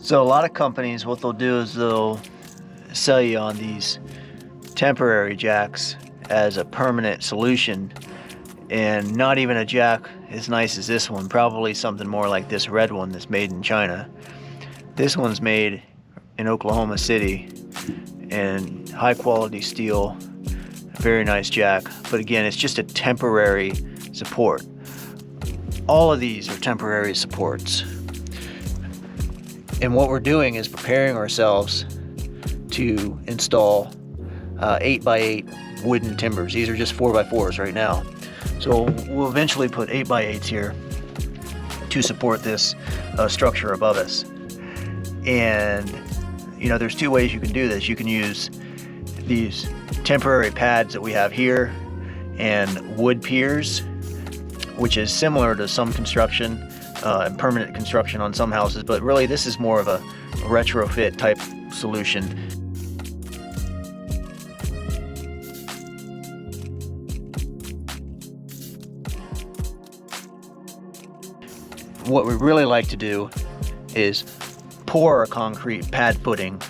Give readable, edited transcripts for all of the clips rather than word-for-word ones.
So a lot of companies, what they'll do is they'll sell you on these temporary jacks as a permanent solution, and not even a jack as nice as this one, probably something more like this red one that's made in China. This one's made in Oklahoma City and high quality steel, very nice jack, but again, it's just a temporary support. All of these are temporary supports. And what we're doing is preparing ourselves to install 8x8 wooden timbers. These are just 4x4s right now. So we'll eventually put 8x8s here to support this structure above us. And you know, there's two ways you can do this. You can use these temporary pads that we have here and wood piers, which is similar to some construction and permanent construction on some houses, but really this is more of a retrofit type solution. What we really like to do is pour a concrete pad footing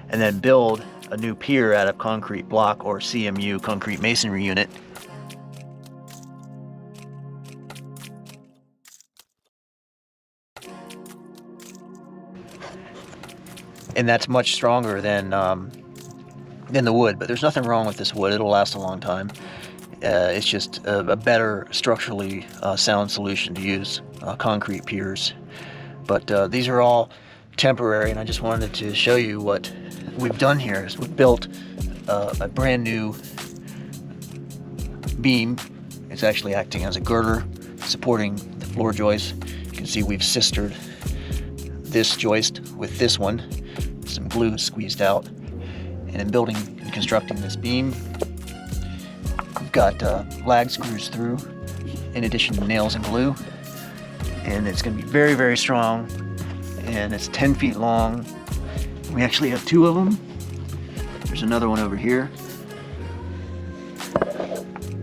and then build a new pier out of concrete block or CMU, concrete masonry unit. And that's much stronger than the wood, but there's nothing wrong with this wood. It'll last a long time. It's just a better structurally sound solution to use, concrete piers. But these are all temporary, and I just wanted to show you what we've done here. Is we've built a brand new beam. It's actually acting as a girder supporting the floor joist. You can see we've sistered this joist with this one, some glue squeezed out, and in building and constructing this beam, we've got lag screws through in addition to nails and glue, and it's going to be very, very strong, and it's 10 feet long. We actually have two of them. There's another one over here.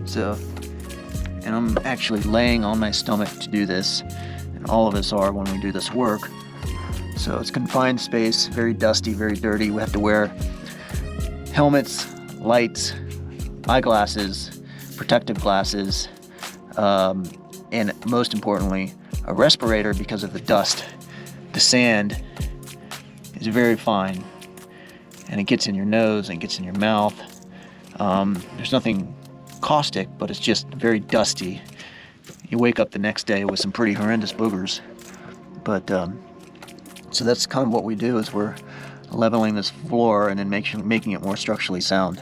So, and I'm actually laying on my stomach to do this, and all of us are when we do this work. So it's confined space, very dusty, very dirty. We have to wear helmets, lights, eyeglasses, protective glasses, and most importantly, a respirator because of the dust. The sand is very fine, and it gets in your nose and gets in your mouth. There's nothing caustic, but it's just very dusty. You wake up the next day with some pretty horrendous boogers. But so that's kind of what we do, is we're leveling this floor and then making it more structurally sound.